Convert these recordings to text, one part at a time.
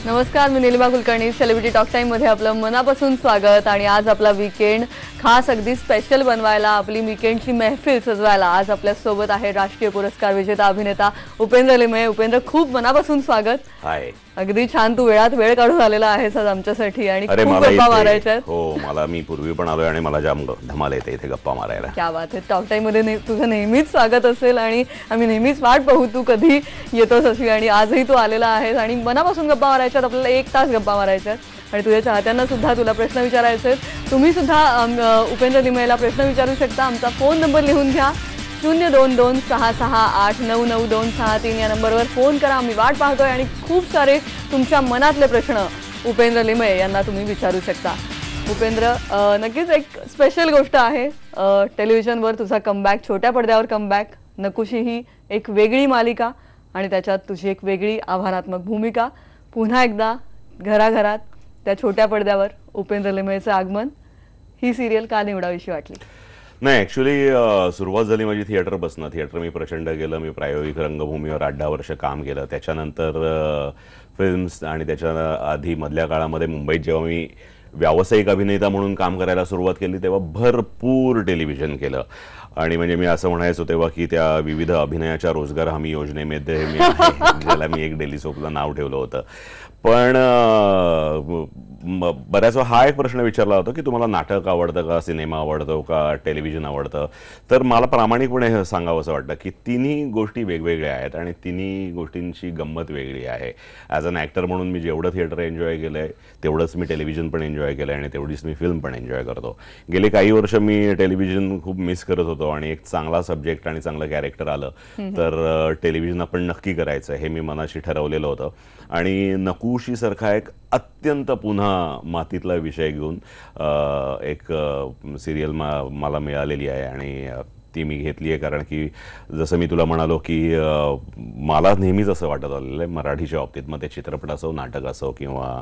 नमस्कार, मी Nilima Kulkarni. Celebrity talk time मध्ये आपलं मनापासून स्वागत. आणि आज आपला वीकेंड खास अगदी स्पेशल बनवायला, आपली वीकेंडची महफिल सजवायला आज आपल्या सोबत आहे राष्ट्रीय पुरस्कार विजेता अभिनेता उपेंद्र लिमये. उपेंद्र, खूप मनापासून स्वागत. हाय. अगदी छान, तू वेळ काढून आलेला आहेस आज आमच्यासाठी आणि खूप गप्पा मारायच्या आहेत. हो, मला मी पूर्वी पण आलोय आणि मला जाम धमाल येते इथे गप्पा मारायला. क्या बात आहे. टॉक टाइम मध्ये तुझं नेहमीच स्वागत असेल आणि आम्ही नेहमीच वाट पाहू तू कधी येतोस अशी. आणि आजही तू आलेला आहेस आणि मनापासून गप्पा मारायच्यात. आपल्याला 1 तास गप्पा मारायच्यात आणि तुझ्या चाहत्यांना सुद्धा तुला प्रश्न विचारायचे. तुम्ही सुद्धा उपेंद्र लिमयेला प्रश्न विचारू शकता. आमचा फोन नंबर लिहून घ्या, 0226689926 या नंबरवर फोन करा. आम्ही वाट पाहतोय आणि खूप सारे तुमच्या मनातले प्रश्न उपेंद्र लिमये यांना तुम्ही विचारू शकता. उपेंद्र, नक्कीच एक स्पेशल गोष्ट आहे. टेलिव्हिजनवर तुझा कमबॅक, छोट्या पडद्यावर कमबॅक. नकुशी ही एक वेगळी मालिका आणि त्याच्यात तुझी एक वेगळी आव्हानात्मक भूमिका. पुन्हा एकदा घराघरात त्या छोट्या पडद्यावर उपेंद्र लिमयेचं आगमन. ही सिरियल का निवडावीशी वाटली? नाही, ॲक्च्युली सुरुवात झाली माझी थिएटरपासून. थिएटर मी प्रचंड केलं. मी प्रायोगिक रंगभूमीवर 8-10 वर्ष काम केलं. त्याच्यानंतर फिल्म्स आणि त्याच्या आधी मधल्या काळामध्ये मुंबईत जेव्हा मी व्यावसायिक अभिनेता म्हणून काम करायला सुरुवात केली तेव्हा भरपूर टेलिव्हिजन केलं. आणि म्हणजे मी असं म्हणायचो तेव्हा की त्या विविध अभिनयाच्या रोजगार हमी योजनेमध्ये मी आहे, ज्याला मी एक डेली सोपला नाव ठेवलं होतं. पण बऱ्याच वेळा हा एक प्रश्न विचारला होता की तुम्हाला नाटक आवडतं का, सिनेमा आवडतो का, टेलिव्हिजन आवडतं? तर मला प्रामाणिकपणे सांगावं असं वाटतं की तिन्ही गोष्टी वेगवेगळ्या आहेत आणि तिन्ही गोष्टींची गंमत वेगळी आहे. ॲज अन ॲक्टर म्हणून मी जेवढं थिएटर एन्जॉय केलं आहे तेवढंच मी टेलिव्हिजन पण एन्जॉय केलं आहे आणि तेवढीच मी फिल्म पण एन्जॉय करतो. गेले काही वर्ष मी टेलिव्हिजन खूप मिस करत होतो आणि एक चांगला सब्जेक्ट आणि चांगलं कॅरेक्टर आलं तर टेलिव्हिजन आपण नक्की करायचं हे मी मनाशी ठरवलेलं होतं. आणि नकुशीसारखा एक अत्यंत पुन्हा मातीतला विषय घेऊन एक सिरियल मला मिळालेली आहे आणि ती मी घेतली आहे. कारण की जसं मी तुला म्हणालो की मला नेहमीच असं वाटत आलेलं आहे मराठीच्या बाबतीत, मग ते चित्रपट असो, नाटक असो किंवा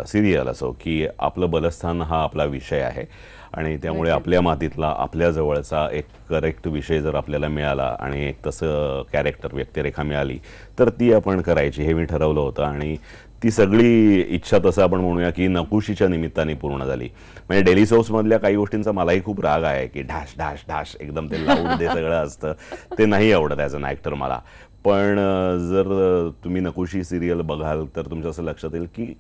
सिरियल असो, की आपलं बलस्थान हा आपला विषय आहे. आणि त्यामुळे आपल्या मातीतला, आपल्या जवळचा एक करेक्ट विषय जर आपल्याला मिळाला आणि एक तसं कॅरेक्टर, व्यक्तिरेखा मिळाली तर ती आपण करायची हे मी ठरवलं होतं. आणि ती सगळी इच्छा तसं आपण म्हणूया की नकुशीच्या निमित्ताने पूर्ण झाली. म्हणजे डेली सोप्समधल्या काही गोष्टींचा मलाही खूप राग आहे की ढाश ढाश ढाश एकदम ते लाऊड ते सगळं असतं, ते नाही आवडत ॲज अन ॲक्टर मला. पण जर तुम्ही नकुशी सिरियल बघाल तर तुमचं असं लक्षात येईल की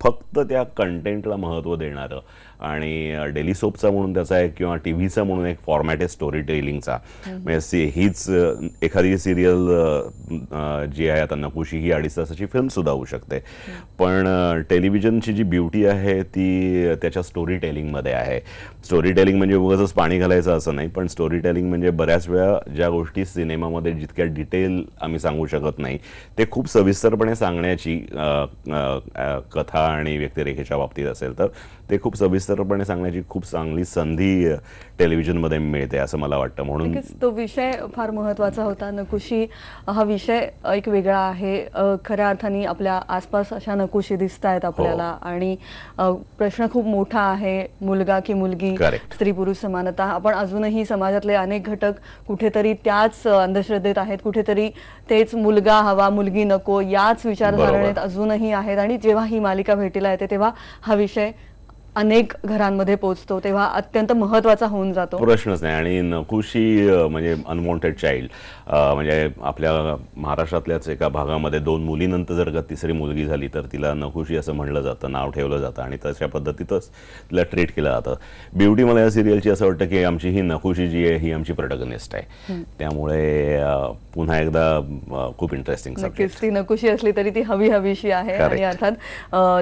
फक्त त्या कंटेंटला महत्त्व देणारं आणि डेली सोपचा म्हणून त्याचा एक किंवा टी व्हीचा म्हणून एक फॉर्मॅट आहे स्टोरी टेलिंगचा. म्हणजे हीच एखादी सिरियल जी आहे आता नकुशी ही 2.5 तासाची फिल्मसुद्धा होऊ शकते. पण टेलिव्हिजनची जी ब्युटी आहे ती त्याच्या स्टोरी टेलिंगमध्ये आहे. स्टोरी टेलिंग म्हणजे उगाचच पाणी घालायचं असं नाही, पण स्टोरी टेलिंग म्हणजे बऱ्याच वेळा ज्या गोष्टी सिनेमामध्ये जितक्या डिटेल आम्ही सांगू शकत नाही ते खूप सविस्तरपणे सांगण्याची कथा आणि व्यक्तिरेखेच्या बाबतीत असेल तर ते खूप सविस्तरपणे सांगण्याची खूप चांगली संधी टेलिव्हिजनमध्ये मिळते असं मला वाटतं. म्हणून तो विषय फार महत्त्वाचा होता. नकुशी हा विषय एक वेगळा आहे. खऱ्या अर्थाने आपल्या आसपास अशा नकुशी दिसत आहेत आपल्याला. आणि प्रश्न खूप मोठा आहे, मुलगा की मुलगी, स्त्री पुरुष समानता. आपण अजूनही समाजातले अनेक घटक कुठेतरी त्याच अंधश्रद्धेत आहेत, कुठेतरी तेच मुलगा हवा मुलगी नको याच विचारधारणेत अजूनही आहेत. आणि जेव्हा ही मालिका भेटीला येते तेव्हा हा विषय अनेक घरांमध्ये पोहोचतो, तेव्हा अत्यंत महत्त्वाचा होऊन जातो. प्रश्नच नाही. आणि नकुशी म्हणजे अनवॉन्टेड चाइल्ड, म्हणजे आपल्या महाराष्ट्रातल्याच एका भागामध्ये 2 मुलीनंतर जर का तिसरी मुलगी झाली तर तिला नकुशी असं म्हणलं जातं, नाव ठेवलं जातं आणि तशा पद्धतीतच तिला ट्रीट केलं जातं. ब्युटी मला या सिरियलची असं वाटतं की आमची ही नकुशी जी आहे ही आमची प्रोटॅगनिस्ट आहे. त्यामुळे पुन्हा एकदा खूप इंटरेस्टिंग. नक्कीच ती नकुशी असली तरी ती हवीशी आहे. आणि अर्थात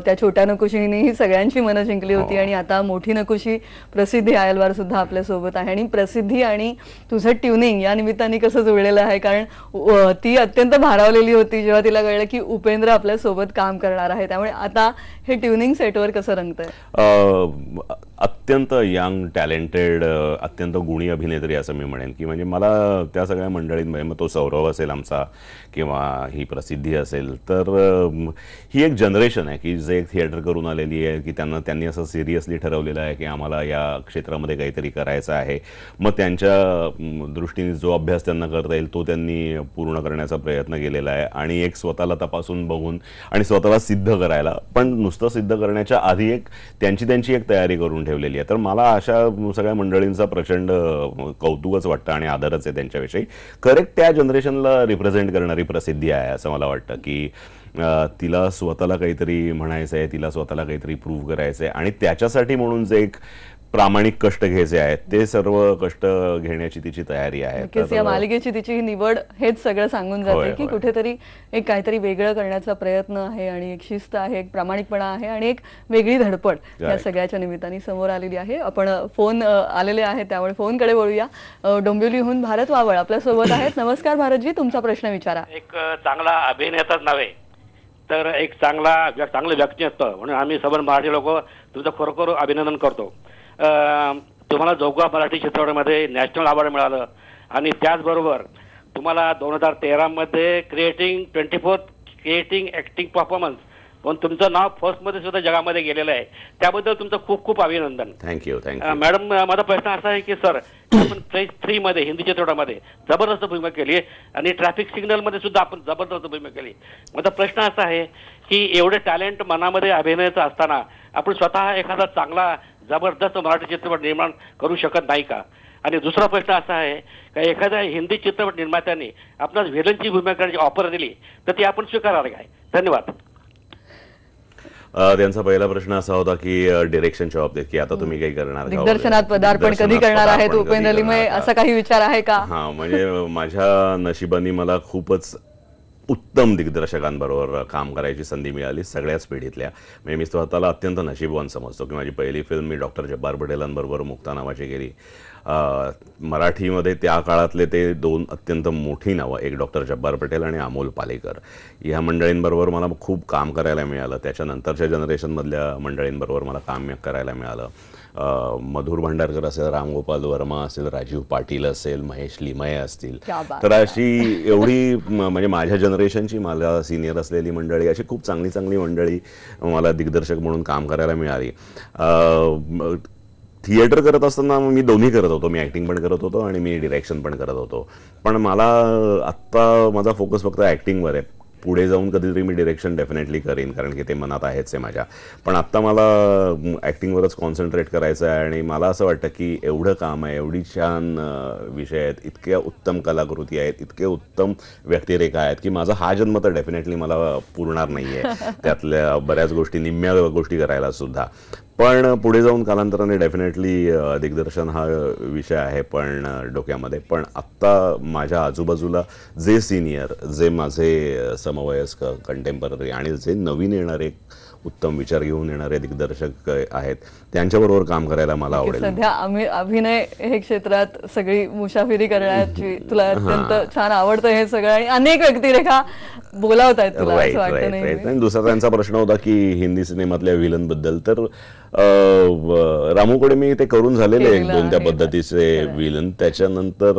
त्या छोट्या नकुशीनेही सगळ्यांची मनं जिंकली होती. आणि आता मोठी नकुशी प्रसिद्धी आयलवार सुद्धा आपल्या सोबत आहे. आणि प्रसिद्धी आणि तुझं ट्युनिंग या निमित्ताने कसं जुळलेलं आहे, कारण ती अत्यंत भारावलेली होती जेव्हा तिला कळलं की उपेंद्र आपल्या सोबत काम करणार आहे. त्यामुळे आता हे ट्युनिंग सेटवर कसं रंगतंय? अत्यंत यंग, टॅलेंटेड, अत्यंत गुणी अभिनेत्री असं मी म्हणेन की म्हणजे मला त्या सगळ्या मंडळींमध्ये, मग तो सौरव असेल आमचा किंवा ही प्रसिद्धी असेल, तर ही एक जनरेशन आहे की जे थिएटर करून आलेली आहे की त्यांनी असं सिरियसली ठरवलेलं आहे की आम्हाला या क्षेत्रामध्ये काहीतरी करायचं आहे. मग त्यांच्या दृष्टीने जो अभ्यास त्यांना करता येईल तो त्यांनी पूर्ण करण्याचा प्रयत्न केलेला आहे आणि एक स्वतःला तपासून बघून आणि स्वतःला सिद्ध करायला, पण नुसतं सिद्ध करण्याच्या आधी एक त्यांची एक तयारी करून ठेवलेली आहे. तर मला अशा सगळ्या मंडळींचा प्रचंड कौतुकच वाटतं आणि आदरच आहे त्यांच्याविषयी. करेक्ट त्या जनरेशनला रिप्रेझेंट करणारी प्रसिद्धी आहे असं मला वाटतं की तिला स्वतःला काहीतरी म्हणायचं आहे, तिला स्वतःला काहीतरी प्रूव्ह करायचं आहे आणि त्याच्यासाठी म्हणून जे एक प्रामाणिक कष्ट घ्यायचे आहेत ते सर्व कष्ट घेण्याची तिची तयारी आहे. या मालिकेची तिची ही निवड हेच सगळं सांगून जाते की कुठेतरी एक काहीतरी वेगळं करण्याचा प्रयत्न आहे आणि एक शिस्त आहे, एक प्रामाणिकपणा आहे आणि एक वेगळी धडपड या सगळ्याच्या निमित्ताने समोर आलेली आहे. आपण फोन आलेले आहेत त्यामुळे फोनकडे वळूया. डोंबिवलीहून भारत वावळ आपल्या सोबत आहेत. नमस्कार भारतजी, तुमचा प्रश्न विचारा. एक चांगला अभिनेताच नव्हे तर एक चांगलं व्यक्ती असतं म्हणून आम्ही सर्व मराठी लोक तुमचं खरोखर अभिनंदन करतो. तुम्हाला जोगा मराठी चित्रपटामध्ये नॅशनल अवॉर्ड मिळालं आणि त्याचबरोबर तुम्हाला 2013 मध्ये क्रिएटिंग ऍक्टिंग परफॉर्मन्स पण तुमचं नाव फर्स्टमध्ये सुद्धा जगामध्ये गेलेलं आहे. त्याबद्दल तुमचं खूप खूप अभिनंदन. थँक्यू. मॅडम, माझा प्रश्न असा आहे की सर, आपण प्रेस 3 मध्ये हिंदी चित्रपटामध्ये जबरदस्त भूमिका केली आणि ट्रॅफिक सिग्नल मध्ये सुद्धा आपण जबरदस्त भूमिका केली. माझा प्रश्न असा आहे की एवढे टॅलेंट मनामध्ये अभिनयाचं असताना आपण स्वतः एखादा चांगला जबरदस्त मराठी चित्रपट निर्माण करू शकत नाही का? आणि दुसरा प्रश्न असा आहे का एखाद्या हिंदी चित्रपट निर्मात्याने आपल्याला व्हिलनची भूमिका करण्याची ऑफर दिली तर ती आपण स्वीकाराल काय? धन्यवाद. त्यांचा पहिला प्रश्न असा होता की डिरेक्शनच्या बाबतीत की आता तुम्ही काही करणार, दिग्दर्शनात पदार्पण कधी करणार आहेत उपेंद्र लिमये, असा काही विचार आहे का? हा, म्हणजे माझ्या नशिबाने मला खूपच उत्तम दिग्दर्शकांबरोबर काम करायची संधी मिळाली सगळ्याच पिढीतल्या. म्हणजे मी स्वतःला अत्यंत नशीबवान समजतो की माझी पहिली फिल्म मी डॉक्टर जब्बार पटेलांबरोबर मुक्ता नावाची केली. मराठीमध्ये त्या काळातले ते 2 अत्यंत मोठी नावं, एक डॉक्टर जब्बार पटेल आणि अमोल पालेकर, ह्या मंडळींबरोबर मला खूप काम करायला मिळालं. त्याच्यानंतरच्या जनरेशनमधल्या मंडळींबरोबर मला काम करायला मिळालं. मधुर भांडारकर असेल, रामगोपाल वर्मा असेल, राजीव पाटील असेल, महेश लिमये असतील, तर अशी एवढी म्हणजे माझ्या जनरेशनची मला सिनियर असलेली मंडळी, अशी खूप चांगली मंडळी मला दिग्दर्शक म्हणून काम करायला मिळाली. थिएटर करत असताना मी दोन्ही करत होतो, मी ॲक्टिंग पण करत होतो आणि मी डिरेक्शन पण करत होतो. पण मला आत्ता माझा फोकस फक्त ॲक्टिंगवर आहे. पुढे जाऊन कधीतरी मी डिरेक्शन डेफिनेटली करेन कारण की ते मनात आहेच आहे माझ्या. पण आत्ता मला ॲक्टिंगवरच कॉन्सन्ट्रेट करायचं आहे आणि मला असं वाटतं की एवढं काम आहे, एवढी छान विषय आहेत, इतक्या उत्तम कलाकृती आहेत, इतके उत्तम व्यक्तिरेखा आहेत की माझा हा जन्म तर डेफिनेटली मला पुरणार नाही आहे त्यातल्या बऱ्याच गोष्टी, निम्म्या गोष्टी करायला सुद्धा. पण पुढे जाऊन कालांतराने डेफिनेटली दिग्दर्शन हा विषय आहे पण डोक्यामध्ये. पण आत्ता माझ्या आजूबाजूला जे सिनियर, जे माझे समवयस्क कंटेम्पररी आणि जे नवीन येणारे उत्तम विचार घेऊन येणारे दिग्दर्शक आहेत त्यांच्याबरोबर काम करायला मला आवडेल. सध्या अभिनय हे क्षेत्रात सगळी मुसाफिरी करण्याची तुला अत्यंत छान आवडतं हे सगळं आणि अनेक व्यक्तिरेखा बोलावतायत तुला असं वाटतं नाही? आणि दुसरा त्यांचा प्रश्न होता की हिंदी सिनेमातल्या विलन बद्दल. तर रामूकडे मी ते करून झालेले 1-2 त्या पद्धतीचे विलन. त्याच्यानंतर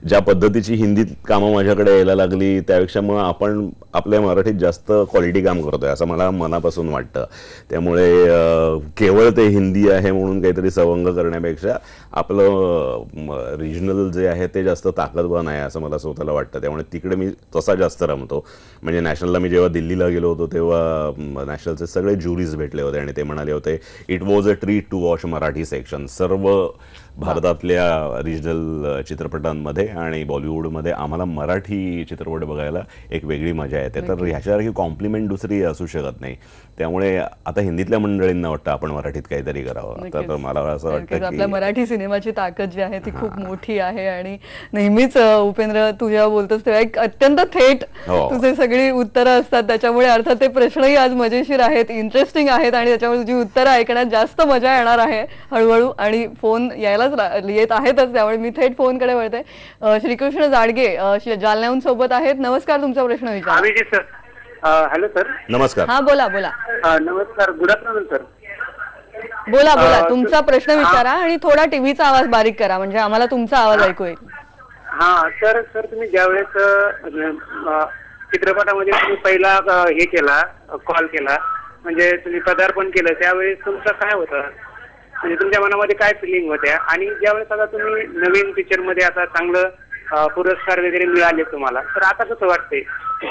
ज्या पद्धतीची हिंदीत कामं माझ्याकडे यायला लागली त्यापेक्षा मग आपण आपल्या मराठीत जास्त क्वालिटी काम करतोय असं मला मनापासून वाटतं. त्यामुळे केवळ ते हिंदी आहे म्हणून काहीतरी सवंग करण्यापेक्षा आपलं रिजनल जे आहे ते जास्त ताकदवान आहे असं मला स्वतःला वाटतं. त्यामुळे तिकडे मी तसा जास्त रमतो. म्हणजे नॅशनलला मी जेव्हा दिल्लीला गेलो होतो तेव्हा नॅशनलचे सगळे ज्युरीज भेटले होते आणि ते म्हणाले होते it was a treat to watch Marathi section. सर्व भारतातल्या रिजनल चित्रपटांमध्ये आणि बॉलिवूडमध्ये आम्हाला मराठी चित्रपट बघायला एक वेगळी मजा येते. तर ह्याच्यासारखी कॉम्प्लिमेंट दुसरी असू शकत नाही. त्यामुळे आता हिंदीतल्या मंडळींना वाटतं आपण मराठीत काहीतरी करावं. तर मला असं वाटतं की आपल्या मराठी सिनेमाची ताकद जी आहे ती खूप मोठी आहे आणि नेहमीच उपेंद्र तू जेव्हा बोलतोस तेव्हा एक अत्यंत थेट तुझे सगळी उत्तरं असतात. त्याच्यामुळे अर्थात ते प्रश्नही आज मजेशीर आहेत, इंटरेस्टिंग आहेत आणि त्याच्यामुळे तुझी उत्तरं ऐकण्यात जास्त मजा येणार आहे हळूहळू. आणि फोन यायलाच येत आहेतच त्यामुळे मी थेट फोनकडे वळते. श्रीकृष्ण जाडगे जालन्याहून सोबत आहेत. नमस्कार, तुमचा प्रश्न विचारा. Hello sir. नमस्कार. हा बोला. नमस्कार, गुड आफ्टरनून सर. बोला तुमचा प्रश्न विचारा आणि थोडा टीव्हीचा आवाज बारीक करा म्हणजे आम्हाला तुमचा आवाज ऐकू येईल. हा सर तुम्ही ज्यावेळेस चित्रपटामध्ये तुम्ही पहिला हे केला, कॉल केला म्हणजे तुम्ही पदार्पण केलं त्यावेळेस तुमचं काय होतं, म्हणजे तुमच्या मनामध्ये काय फिलिंग होत्या, आणि ज्यावेळेस आता तुम्ही नवीन पिक्चर मध्ये आता चांगलं पुरस्कार वगैरे मिळाले तुम्हाला, तर आता कसं वाटतंय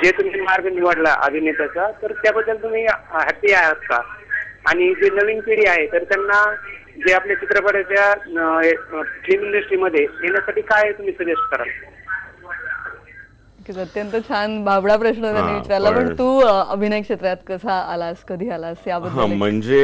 जे तुम्ही मार्ग निवडला अभिनेत्याचा, तर त्याबद्दल तुम्ही हॅपी आहात का? आणि जे नवीन पिढी आहे तर त्यांना जे आपल्या चित्रपटाच्या फिल्म इंडस्ट्रीमध्ये येण्यासाठी काय तुम्ही सजेस्ट कराल? अत्यंत छान बाबडा प्रश्न त्यांनी विचारला. पण तू अभिनय क्षेत्रात कसा आलास, कधी आलास याबद्दल? म्हणजे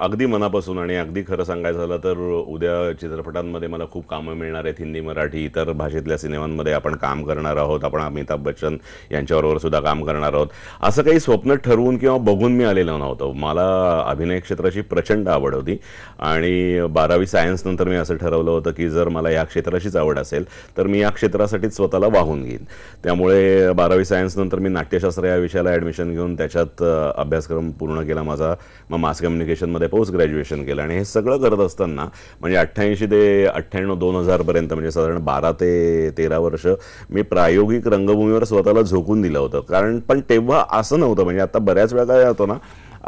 अगदी मनापासून आणि अगदी खरं सांगायचं झालं तर उद्या चित्रपटांमध्ये मला खूप कामं मिळणार आहेत. हिंदी, मराठी, इतर भाषेतल्या सिनेमांमध्ये आपण काम करणार आहोत. आपण अमिताभ बच्चन यांच्याबरोबर सुद्धा काम करणार आहोत. असं काही स्वप्न ठरवून किंवा बघून मी आलेलं नव्हतं. मला अभिनय क्षेत्राची प्रचंड आवड होती आणि 12वी सायन्स नंतर मी असं ठरवलं होतं की जर मला या क्षेत्राचीच आवड असेल तर मी या क्षेत्रासाठीच स्वतःला वाहून घेईन. त्यामुळे 12वी सायन्स नंतर मी नाट्यशास्त्र या विषयाला ॲडमिशन घेऊन त्याच्यात अभ्यासक्रम पूर्ण केला माझा. मग मास कम्युनिकेशनमध्ये पोस्ट ग्रॅज्युएशन केलं आणि हे सगळं करत असताना म्हणजे 88 ते 98 2000 म्हणजे साधारण 12 ते 13 वर्ष मी प्रायोगिक रंगभूमीवर स्वतःला झोकून दिलं होतं. पण तेव्हा असं नव्हतं. म्हणजे आता बऱ्याच वेळा काय होतं ना,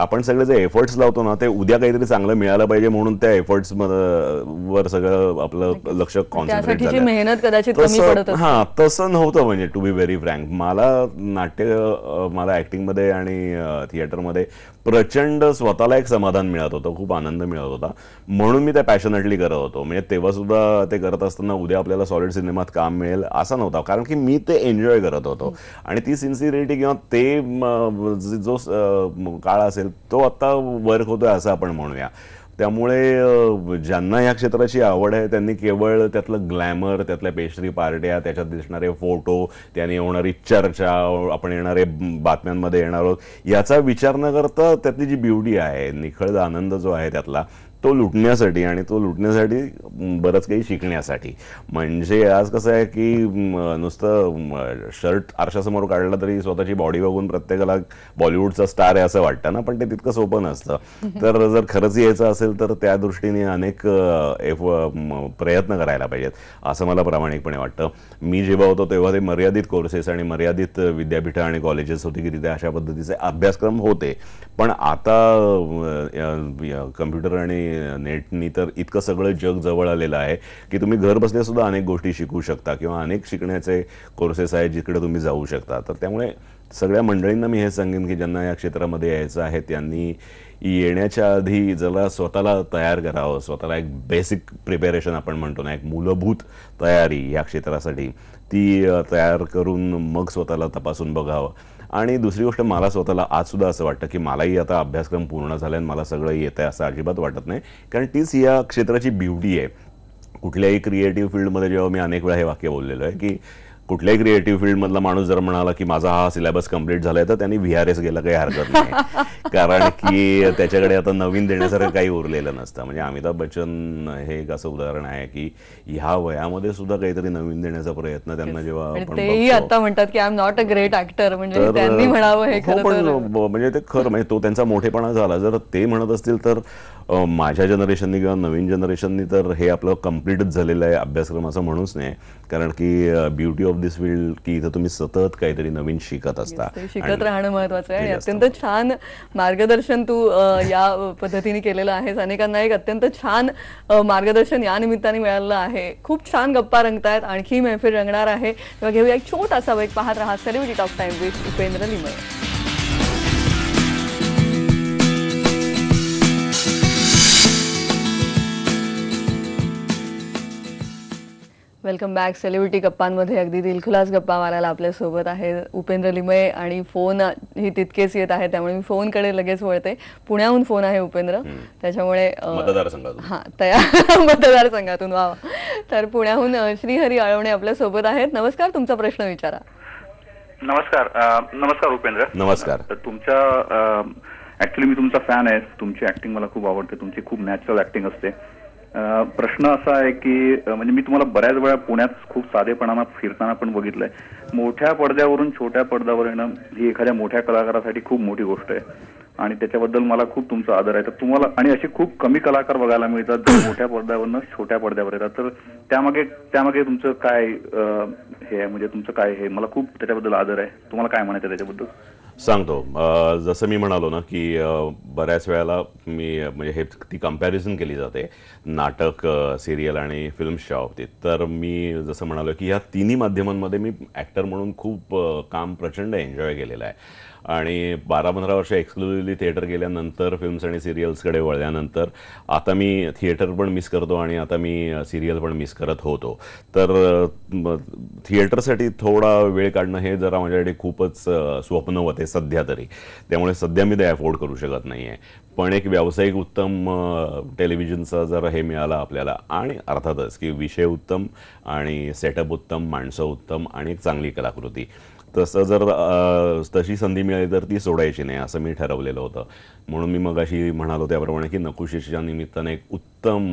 आपण सगळे जे एफर्ट्स लावतो ना ते उद्या काहीतरी चांगलं मिळालं पाहिजे म्हणून त्या एफर्ट्स वर सगळं आपलं लक्ष कॉन्सन्ट्रेट झालं. मेहनत कदाचित कमी पडत असेल. हां, तसं नव्हतं. म्हणजे टू बी व्हेरी फ्रँक, मला ऍक्टिंगमध्ये आणि थिएटरमध्ये प्रचंड स्वतःला एक समाधान मिळत होतं, खूप आनंद मिळत होता. म्हणून मी ते पॅशनेटली करत होतो. म्हणजे तेव्हा सुद्धा ते करत असताना उद्या आपल्याला सॉलिड सिनेमात काम मिळेल असं नव्हतं, कारण की मी ते एन्जॉय करत होतो. आणि ती सिन्सिरिटी किंवा ते जो काळ असेल तो आता वर्क होतोय असं आपण म्हणूया. त्यामुळे ज्यांना या क्षेत्राची आवड आहे त्यांनी केवळ त्यातलं ग्लॅमर, त्यातल्या पेस्ट्री पार्ट्या, त्याच्यात दिसणारे फोटो, त्याने होणारी चर्चा, आपण येणारे बातम्यांमध्ये येणार आहोत याचा विचार न करता त्यातली जी ब्युटी आहे, निखळ आनंद जो आहे त्यातला तो लुटण्यासाठी आणि तो लुटण्यासाठी बरंच काही शिकण्यासाठी. म्हणजे आज कसं आहे की नुसतं शर्ट आरशासमोर काढलं तरी स्वतःची बॉडी बघून प्रत्येकाला बॉलिवूडचा स्टार आहे असं वाटतं ना, पण ते तितकं सोपं नसतं. तर जर खरंच यायचं असेल तर त्या दृष्टीने अनेक प्रयत्न करायला पाहिजेत असं मला प्रामाणिकपणे वाटतं. मी जेव्हा होतो तेव्हा ते मर्यादित कोर्सेस आणि मर्यादित विद्यापीठं आणि कॉलेजेस होती की तिथे अशा पद्धतीचे अभ्यासक्रम होते. पण आता कम्प्युटर आणि नेटनी तर इतकं सगळं जग जवळ आलेलं आहे की तुम्ही घर बसल्या सुद्धा अनेक गोष्टी शिकू शकता किंवा अनेक शिकण्याचे कोर्सेस आहेत जिकडे तुम्ही जाऊ शकता. तर त्यामुळे सगळ्या मंडळींना मी हे सांगेन की ज्यांना या क्षेत्रामध्ये यायचं आहे त्यांनी येण्याच्या आधी जरा स्वतःला तयार करावं. स्वतःला एक बेसिक प्रिपेरेशन आपण म्हणतो ना, एक मूलभूत तयारी या क्षेत्रासाठी ती तयार करून मग स्वतःला तपासून बघावं. आणि दुसरी गोष्ट, मला स्वतःला आज सुद्धा असं वाटतं की मलाही आता अभ्यासक्रम पूर्ण झाला आणि मला सगळं येतं आहे असं अजिबात वाटत नाही, कारण तीच या क्षेत्राची ब्युटी आहे. कुठल्याही क्रिएटिव्ह फील्डमध्ये जेव्हा मी अनेक वेळा हे वाक्य बोललेलो आहे की कुठल्याही क्रिएटिव्ह फील्डमधला माणूस जर म्हणाला की माझा हा सिलेबस कंप्लीट झालाय तर त्यांनी VRS गेला काही हरकत नाही, कारण की त्याच्याकडे आता नवीन देण्यासारखं काही उरलेलं नसतं. म्हणजे अमिताभ बच्चन हे एक असं उदाहरण आहे की ह्या वयामध्ये सुद्धा काहीतरी नवीन देण्याचा प्रयत्न त्यांना जेव्हा आपण तेही आता म्हणतात की I am not a great actor, म्हणजे त्यांनी म्हणावं हे खरं. पण म्हणजे ते खरं, म्हणजे तो त्यांचा मोठेपणा झाला. जर ते म्हणत असतील तर माझ्या जनरेशननी किंवा नवीन जनरेशननी तर हे आपलं कम्प्लीटच झालेलं आहे अभ्यासक्रम असं म्हणूच नाही, कारण की ब्युटी ऑफ दिस फील्ड की इथं तुम्ही सतत काहीतरी नवीन शिकत असता, शिकत राहणं महत्वाचं आहे. आणि अत्यंत छान मार्गदर्शन तू या पद्धतीने केलेलं आहेस. अनेकांना एक अत्यंत छान मार्गदर्शन या निमित्ताने मिळालेलं आहे. खूप छान गप्पा रंगतायत, आणखी मैफिल रंगणार आहे. तेव्हा घेऊया एक छोटासा ब्रेक. पाहत राहा celebrity talk time with Upendra Limaye. Welcome back. Celebrity गप्पांमध्ये अगदी दिलखुलास गप्पा मारायला आपल्यासोबत आहे उपेंद्र लिमये आणि फोन ही तितकेच येत आहे, त्यामुळे मी फोनकडे लगेच वळते. पुण्याहून फोन आहे उपेंद्र, त्याच्यामुळे मतदारसंघातून वा. तर पुण्याहून श्रीहरी आळवणे आपल्यासोबत आहेत. नमस्कार, तुमचा प्रश्न विचारा. नमस्कार. नमस्कार उपेंद्र. नमस्कार. तर तुमच्या ऍक्च्युली मी तुमचा फॅन आहे. तुमची ऍक्टिंग मला खूप आवडते. तुमची खूप नॅचरल ऍक्टिंग असते. प्रश्न असा आहे की म्हणजे मी तुम्हाला बऱ्याच वेळा पुण्यात खूप साधेपणानं फिरताना पण बघितलंय. मोठ्या पडद्यावरून छोट्या पडद्यावर येणं ही एखाद्या मोठ्या कलाकारासाठी खूप मोठी गोष्ट आहे आणि त्याच्याबद्दल मला खूप तुमचा आदर आहे. तर तुम्हाला आणि असे खूप कमी कलाकार बघायला मिळतात जे मोठ्या पडद्यावरनं छोट्या पडद्यावर येतात. तर त्यामागे तुमचं काय हे आहे, म्हणजे तुमचं काय हे, मला खूप त्याच्याबद्दल आदर आहे. तुम्हाला काय म्हणायचं त्याच्याबद्दल? सांगतो. जसं मी म्हणालो ना की बऱ्याच वेळेला मी म्हणजे ती कंपॅरिझन केली जाते नाटक, सिरियल आणि फिल्म्सच्या बाबतीत. तर मी जसं म्हणालो की ह्या तिन्ही माध्यमांमध्ये मी ॲक्टर म्हणून खूप काम प्रचंड एन्जॉय केलेलं आहे आणि 12-15 वर्ष एक्सक्लुझिव्हली थिएटर गेल्यानंतर फिल्म्स आणि सिरियल्सकडे वळल्यानंतर आता मी थिएटर पण मिस करतो आणि आता मी सिरियल पण मिस करत होतो. तर थिएटरसाठी थोडा वेळ काढणं हे जरा माझ्याकडे खूपच स्वप्न होते सध्या तरी. त्यामुळे सध्या मी ते अफोर्ड करू शकत नाही आहे. पण एक व्यावसायिक उत्तम टेलिव्हिजनचा जर हे मिळाला आपल्याला आणि अर्थातच की विषय उत्तम आणि सेटअप उत्तम, माणसं उत्तम आणि एक चांगली कलाकृती, तसं जर तशी संधी मिळाली तर ती सोडायची नाही असं मी ठरवलेलं होतं. म्हणून मी मगाशी म्हणालो त्याप्रमाणे की नकुशीच्या निमित्तानं एक उत्तम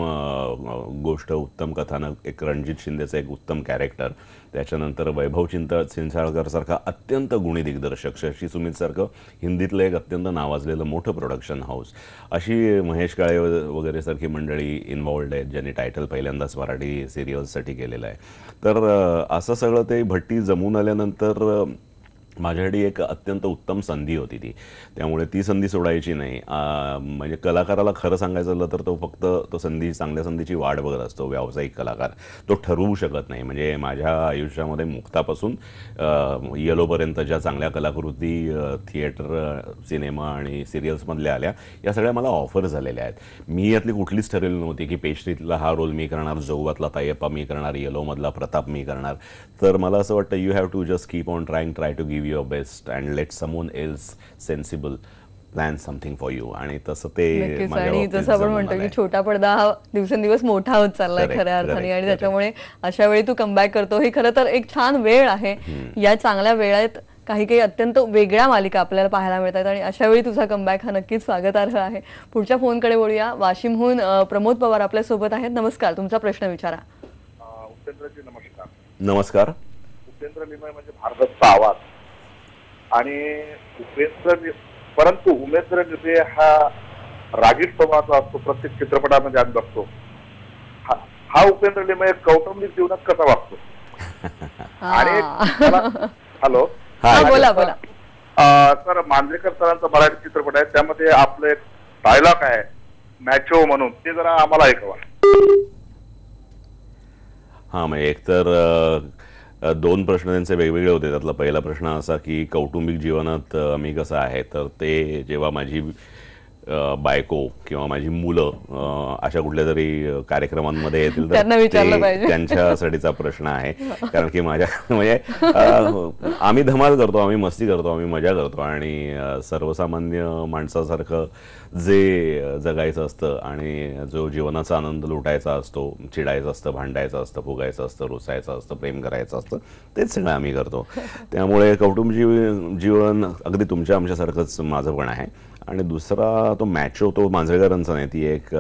गोष्ट, उत्तम कथानक, एक रणजित शिंदेचं एक उत्तम कॅरेक्टर, त्याच्यानंतर वैभव चिंचाळकरसारखा अत्यंत गुणी दिग्दर्शक, शशी सुमितसारखं हिंदीतलं एक अत्यंत नावाजलेलं मोठं प्रोडक्शन हाऊस, अशी महेश काळे वगैरे सारखी मंडळी इन्व्हॉल्ड आहेत ज्यांनी टायटल पहिल्यांदाच मराठी सिरियल्ससाठी केलेलं आहे. तर असं सगळं ते भट्टी जमून आल्यानंतर माझ्यासाठी एक अत्यंत उत्तम संधी होती ती. त्यामुळे ती संधी सोडायची नाही. म्हणजे कलाकाराला खरं सांगायचं झालं तर तो फक्त चांगल्या संधीची वाट बघत असतो. व्यावसायिक कलाकार तो ठरवू शकत नाही. म्हणजे माझ्या आयुष्यामध्ये मुक्तापासून येलोपर्यंत ज्या चांगल्या कलाकृती थिएटर, सिनेमा आणि सिरियल्समधल्या आल्या, या सगळ्या मला ऑफर झालेल्या आहेत. मी यातली कुठलीच ठरवली नव्हती की पेस्ट्रीतला हा रोल मी करणार, जोगातला तायप्पा मी करणार, येलोमधला प्रताप मी करणार. तर मला असं वाटतं you have to just keep on try to give your best and let someone else sensible plan something for you. आणि तसं ते आणि जसं आपण म्हणतो की छोटा पडदा हा दिवसेंदिवस मोठा होत चाललाय खऱ्या अर्थाने, आणि त्याच्यामुळे अशा वेळी तू कमबॅक करतो ही खरं तर एक छान वेळ आहे. या चांगल्या वेळात काही काही अत्यंत वेगळ्या मालिका आपल्याला पाहायला मिळतात आणि अशा वेळी तुझा कमबॅक हा नक्कीच स्वागतार्ह आहे. पुढच्या फोनकडे बोलूया. वाशिमहून प्रमोद पवार आपल्या सोबत आहेत. नमस्कार, तुमचा प्रश्न विचारा. उपेंद्रजी नमस्कार. नमस्कार. उपेंद्र लिमय म्हणजे भारताचा आवाज आणि परंतु उमेंद्र लिमय हा रागीट स्वभावाचा असतो. प्रत्येक चित्रपटामध्ये आम्ही बघतो. हा उपेंद्र लिमय कौटुंबिक जीवनात कसा वागतो? आणि हॅलो, बोला बोला. सर, मांजरेकर सरांचा मराठी चित्रपट आहे, त्यामध्ये आपलं एक डायलॉग आहे मॅचो म्हणून, ते जरा आम्हाला ऐकवा. हां, म्हणजे एकतर दोन प्रश्न त्यांचे वेगवेगळे होते. त्यातला पहिला प्रश्न असा की कौटुंबिक जीवनात मी कसं आहे, तर ते जेव्हा माझी बायको किंवा माझी मुलं अशा कुठल्या तरी कार्यक्रमांमध्ये येतील तर त्यांच्यासाठीचा प्रश्न आहे. कारण की माझ्या म्हणजे आम्ही धमाल करतो, आम्ही मस्ती करतो, आम्ही मजा करतो आणि सर्वसामान्य माणसासारखं जे जगायचं असतं आणि जो जीवनाचा आनंद लुटायचा असतो, चिडायचं असतं, भांडायचं असतं, फुगायचं असतं, रुसायचं असतं, प्रेम करायचं असतं, तेच सगळं आम्ही करतो. त्यामुळे कौटुंबिक जीवन अगदी तुमच्या आमच्यासारखंच माझं पण आहे. आणि दुसरा तो मॅचो, तो मांजरेकरांचा नाही, ती एक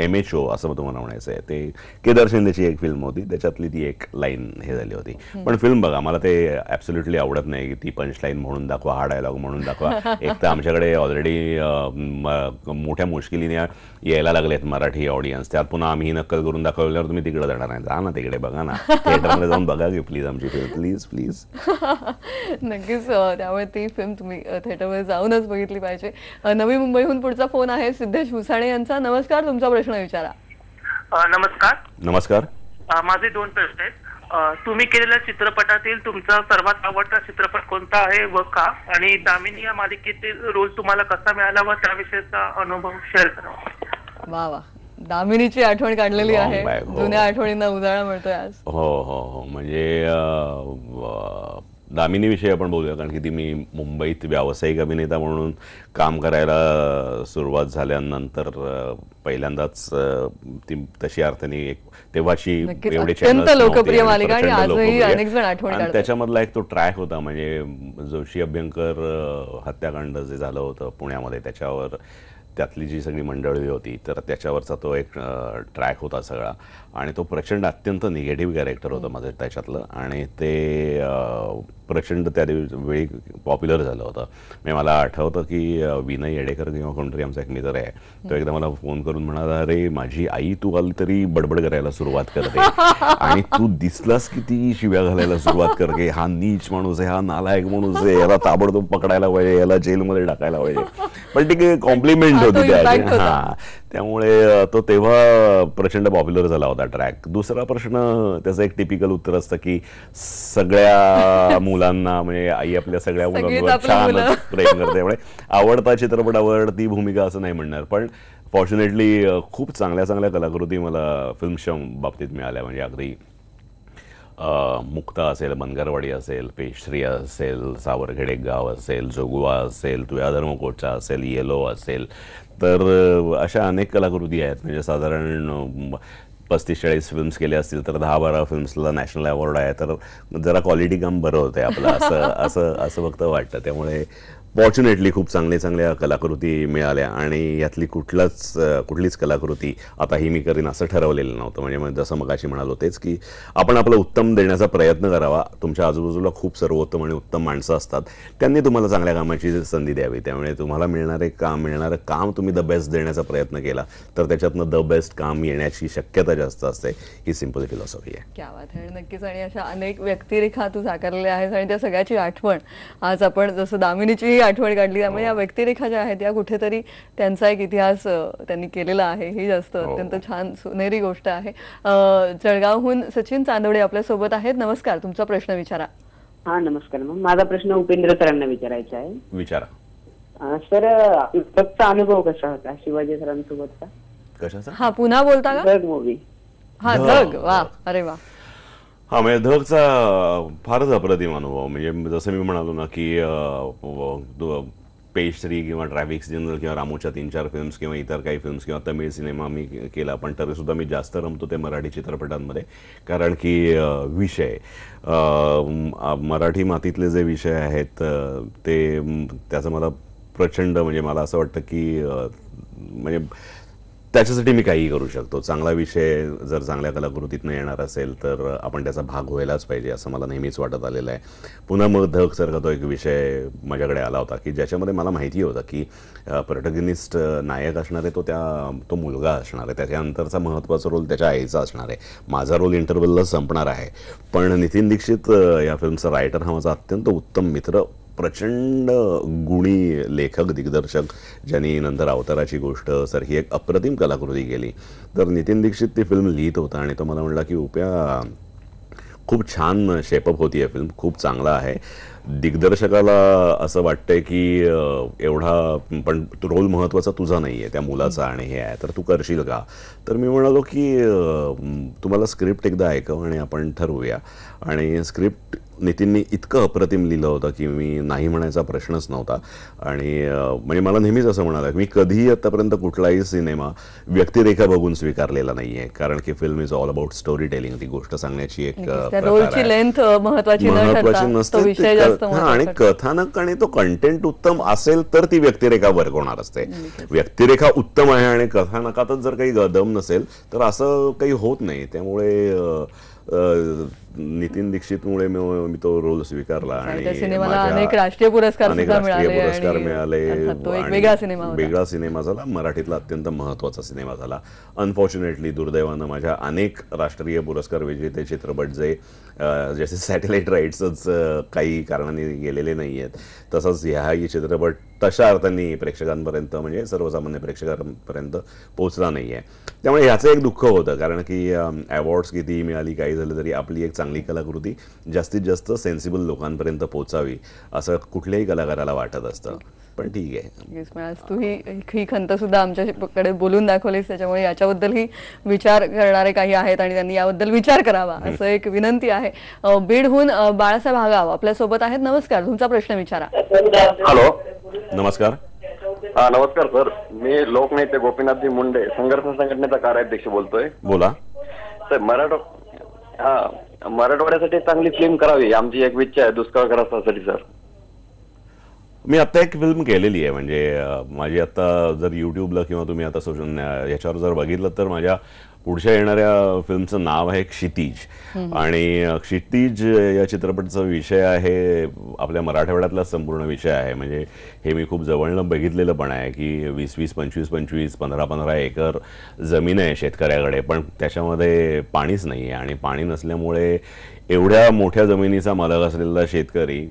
MHO असं तुम्हाला म्हणायचं आहे. ते केदार शिंदेची एक फिल्म होती, त्याच्यातली ती एक लाईन हे झाली होती. पण फिल्म बघा, मला ते ॲब्सोल्युटली आवडत नाही की ती पंचलाईन म्हणून दाखवा, हा डायलॉग म्हणून दाखवा. एक तर आमच्याकडे ऑलरेडी मोठ्या मुश्किलीने यायला लागलेत मराठी ऑडियन्स, त्यात पुन्हा आम्ही नक्कल करून दाखवल्यावर तुम्ही तिकडे जाणार नाही. जा ना तिकडे, बघा ना, थिएटरमध्ये जाऊन बघा की प्लीज आमची फिल्म, प्लीज प्लीज. नक्कीच. त्यामुळे ती फिल्म तुम्ही थिएटरमध्ये जाऊनच बघितली पाहिजे. नवी मुंबईहून पुढचा फोन आहे सिद्धेश भुसाणे यांचा. नमस्कार, तुमचा प्रश्न विचारा. नमस्कार. नमस्कार. माझे दोन प्रश्न आहेत. तुम्ही केलेल्या चित्रपटातील तुमचा सर्वात आवडता चित्रपट कोणता आहे व का? आणि दामिनी या मालिकेतील रोल तुम्हाला कसा मिळाला व त्याविषयीचा अनुभव शेअर करा. वा वा, दामिनीची आठवण काढलेली आहे. जुन्या आठवणींना उजाळा मिळतोय आज. हो हो हो, म्हणजे दामिनीविषयी आपण बोलूया. कारण की ती मी मुंबईत व्यावसायिक अभिनेता म्हणून काम करायला सुरुवात झाल्यानंतर पहिल्यांदाच ती तशी अर्थाने एक तेव्हाची एवढी लोकप्रिय मालिका आणि आजही अनेक जण आठवण काढतात. त्याच्यामधला एक तो ट्रॅक होता, म्हणजे जोशी अभ्यंकर हत्याकांड जे झालं होतं पुण्यामध्ये, त्याच्यावर त्यातली जी सगळी मंडळी होती तर त्याच्यावरचा तो एक ट्रॅक होता सगळा आणि तो प्रचंड अत्यंत निगेटिव्ह कॅरेक्टर होतं माझं त्याच्यातलं आणि ते प्रचंड त्या वेळी पॉप्युलर झालं होतं. म्हणजे मला आठवतं की विनय येडेकर किंवा कोणतरी आमचा एक मित्र आहे तो एकदा मला फोन करून म्हणाला, अरे माझी आई तू आली तरी बडबड करायला सुरुवात करते आणि तू दिसलास की ती शिव्या घालायला सुरुवात करते, हा नीच माणूस आहे, हा नालायक माणूस आहे, याला ताबडतोब पकडायला पाहिजे, याला जेलमध्ये टाकायला पाहिजे. पण ती कॉम्प्लिमेंट होती त्याची. हा, त्यामुळे तो तेव्हा प्रचंड पॉप्युलर झाला होता ट्रॅक. दुसरा प्रश्न त्याचं एक टिपिकल उत्तर असतं की सगळ्या मुलांना म्हणजे आई आपल्या सगळ्या मुलांवर छान प्रेम करते, त्यामुळे आवडता चित्रपट आवडती भूमिका असं नाही म्हणणार. पण फॉर्च्युनेटली खूप चांगल्या चांगल्या कलाकृती मला फिल्मच्या बाबतीत मिळाल्या. म्हणजे अगदी मुक्ता असेल, बनगरवाडी असेल, पेश्री असेल, सावरखेड गाव असेल, जोगवा असेल, तुया धर्मकोटचा असेल, येलो असेल, तर अशा अनेक कलाकृती आहेत. म्हणजे साधारण 35-40 फिल्म्स केले असतील तर 10-12 फिल्म्सला नॅशनल अवॉर्ड आहे. तर जरा क्वालिटी काम बरं होतं आपलं असं फक्त वाटतं. त्यामुळे फॉर्च्युनेटली खूप चांगल्या कलाकृती मिळाल्या आणि यातली कुठलीच कलाकृती आता ही मी करीन असं ठरवलेलं नव्हतं. म्हणजे जसं मगाशी म्हणालो तेच की आपण आपलं उत्तम देण्याचा प्रयत्न करावा. तुमच्या आजूबाजूला खूप सर्वोत्तम आणि उत्तम माणसं असतात, त्यांनी तुम्हाला चांगल्या कामाची संधी द्यावी. त्यामुळे तुम्हाला मिळणारं काम तुम्ही द बेस्ट देण्याचा प्रयत्न केला तर त्याच्यातनं द बेस्ट काम येण्याची शक्यता जास्त असते. ही सिंपल फिलॉसॉफी आहे. क्या बात आहे. नक्कीच. आणि अशा अनेक व्यक्तिरेखा तू साकारलेल्या आहेस आणि त्या सगळ्याची आठवण आज आपण जसं दामिनीची आठवण काढली, त्यामुळे या व्यक्तिरेखा ज्या आहेत या कुठेतरी त्यांचा एक इतिहास त्यांनी केलेला आहे. ही जास्त अत्यंत छान सुनेरी गोष्ट आहे. जळगावहून सचिन चांदोडे आपल्या सोबत आहेत. नमस्कार, तुमचा प्रश्न विचारा. हा नमस्कार. मग माझा प्रश्न उपेंद्र सरांना विचारायचा आहे. विचारा. सर, धगचा अनुभव कसा होता शिवाजी सरांसोबतचा? कशाचा? हा, पुन्हा बोलता का? धग मूवी. हा, धग. वा, अरे वा. हा, म्हणजे धगचा फारच अप्रतिम अनुभव. म्हणजे जसं मी म्हणालो ना की पेश्री किंवा ट्रॅफिक सिग्नल किंवा रामूच्या 3-4 फिल्म्स किंवा इतर काही फिल्म्स किंवा तमिळ सिनेमा मी केला, पण तरीसुद्धा मी जास्त रमतो ते मराठी चित्रपटांमध्ये. कारण की विषय मराठी मातीतले जे विषय आहेत त्याचं मला प्रचंड म्हणजे मला असं वाटतं की म्हणजे त्याच्यासाठी मी काहीही करू शकतो. चांगला विषय जर चांगल्या कलाकृतीतनं येणार असेल तर आपण त्याचा भाग व्हायलाच पाहिजे असं मला नेहमीच वाटत आलेलं आहे. पुन्हा मग धगसारखा तो एक विषय माझ्याकडे आला होता की ज्याच्यामध्ये मला माहिती होतं की प्रोटॅगनिस्ट नायक असणार आहे तो मुलगा असणार आहे, त्याच्यानंतरचा महत्त्वाचा रोल त्याच्या आईचा असणार आहे, माझा रोल इंटरव्हलला संपणार आहे. पण नितीन दीक्षित या फिल्मचा रायटर हा माझा अत्यंत उत्तम मित्र, प्रचंड गुणी लेखक दिग्दर्शक, ज्यांनी नंतर अवताराची गोष्ट सारखी एक अप्रतिम कलाकृती केली. तर नितीन दीक्षित ती फिल्म लिहित होता आणि तो मला म्हणला की उपया खूप छान शेपअप होती आहे फिल्म, खूप चांगला आहे. दिग्दर्शकाला असं वाटतंय की एवढा पण तो रोल महत्त्वाचा तुझा नाही आहे, त्या मुलाचा आणि हे आहे, तर तू करशील का? तर मी म्हणालो की तुम्हाला स्क्रिप्ट एकदा ऐकव आणि आपण ठरवूया. आणि स्क्रिप्ट नितीनने इतकं अप्रतिम लिहिलं होतं की मी नाही म्हणायचा प्रश्नच नव्हता. आणि म्हणजे मला नेहमीच असं म्हणाला की मी कधीही आतापर्यंत कुठलाही सिनेमा व्यक्तिरेखा बघून स्वीकारलेला नाही आहे, कारण की film is all about story telling, ती गोष्ट सांगण्याची एक रोलची लेंथ महत्त्वाची नसते आणि कथानक आणि तो कंटेंट उत्तम असेल तर ती व्यक्तिरेखा वर्क होणार असते. व्यक्तिरेखा उत्तम आहे आणि कथानकातच जर काही दम नसेल तर असं काही होत नाही. त्यामुळे नितीन दीक्षितमुळे मी तो रोल स्वीकारला आणि अनेक राष्ट्रीय पुरस्कार मिळाले. वेगळा सिनेमा झाला, मराठीतला अत्यंत महत्त्वाचा सिनेमा झाला. अनफॉर्च्युनेटली दुर्दैवानं माझ्या अनेक राष्ट्रीय पुरस्कार विजेते चित्रपट जसे सॅटेलाइट राईट्सच काही कारणाने गेलेले नाही आहेत, तसंच ह्याही चित्रपट तशा अर्थाने प्रेक्षकांपर्यंत म्हणजे सर्वसामान्य प्रेक्षकांपर्यंत पोहोचला नाही आहे. त्यामुळे ह्याचं एक दुःख होतं, कारण की अवॉर्ड्स कितीही मिळाली काही झालं तरी आपली एक चांगली कलाकृती जास्तीत जास्त सेन्सिबल लोकांपर्यंत पोहोचावी असं कुठल्याही कलाकाराला वाटत असतं. पण ठीक आहे, तू ही खंत सुद्धा आमच्याकडे बोलून दाखवलीस, त्याच्यामुळे याच्याबद्दलही विचार करणारे काही आहेत आणि त्यांनी याबद्दल विचार करावा असं एक विनंती आहे. बीडहून बाळासाहेब हागाव आपल्या सोबत आहेत. नमस्कार, तुमचा प्रश्न विचारा. हॅलो, नमस्कार. हा नमस्कार सर, मी लोकनेते गोपीनाथजी मुंडे संघर्ष संघटनेचा कार्याध्यक्ष बोलतोय. बोला सर. मराठवाड्यासाठी चांगली फिल्म करावी आमची एक इच्छा आहे दुष्काळग्रस्तांसाठी सर. मी आता एक फिल्म केलेली आहे, म्हणजे माझी आता जर यूट्यूबला किंवा तुम्ही आता सोशल याच्यावर जर बघितलं तर माझ्या पुढच्या येणाऱ्या फिल्मचं नाव आहे क्षितिज. आणि क्षितिज या चित्रपटाचा विषय आहे आपल्या मराठवाड्यातला संपूर्ण विषय आहे. म्हणजे हे मी खूप जवळनं बघितलेलं पण आहे की 20-20, 25-25, 15-15 एकर जमीन आहे शेतकऱ्याकडे, पण त्याच्यामध्ये पाणीच नाही आहे. आणि पाणी नसल्यामुळे एवढ्या मोठ्या जमिनीचा मालक असलेला शेतकरी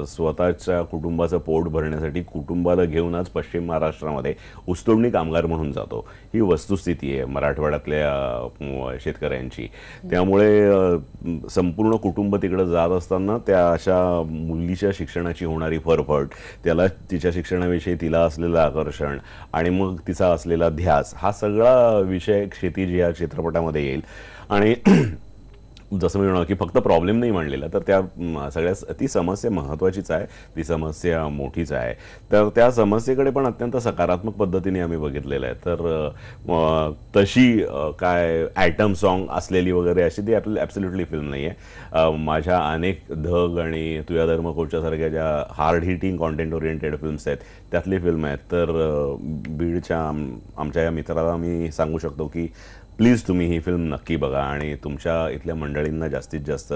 स्वतःच्या कुटुंबाचं पोट भरण्यासाठी कुटुंबाला घेऊनच पश्चिम महाराष्ट्रामध्ये ऊसतोडणी कामगार म्हणून जातो. ही वस्तुस्थिती आहे मराठवाड्यातल्या शेतकऱ्यांची. त्यामुळे संपूर्ण कुटुंब तिकडे जात असताना त्या अशा मुलीच्या शिक्षणाची होणारी फरफट, त्याला तिच्या शिक्षणाविषयी तिला असलेलं आकर्षण आणि मग तिचा असलेला ध्यास, हा सगळा विषय क्षितिज या चित्रपटामध्ये येईल. आणि जसं मी म्हणालो की फक्त प्रॉब्लेम नाही मांडलेला, तर त्या सगळ्या ती समस्या महत्त्वाचीच आहे, ती समस्या मोठीच आहे. तर त्या समस्येकडे पण अत्यंत सकारात्मक पद्धतीने आम्ही बघितलेलं आहे. तर तशी काय ॲटम सॉन्ग असलेली वगैरे अशी ती ॲब्सोल्युटली फिल्म नाही आहे. माझ्या अनेक धग आणि तुया धर्मकोच्या सारख्या ज्या hard hitting content oriented films आहेत त्यातली फिल्म आहेत. तर बीडच्या आमच्या या मित्राला मी सांगू शकतो की प्लीज तुम्ही ही फिल्म नक्की बघा आणि तुमच्या इथल्या मंडळींना जास्तीत जास्त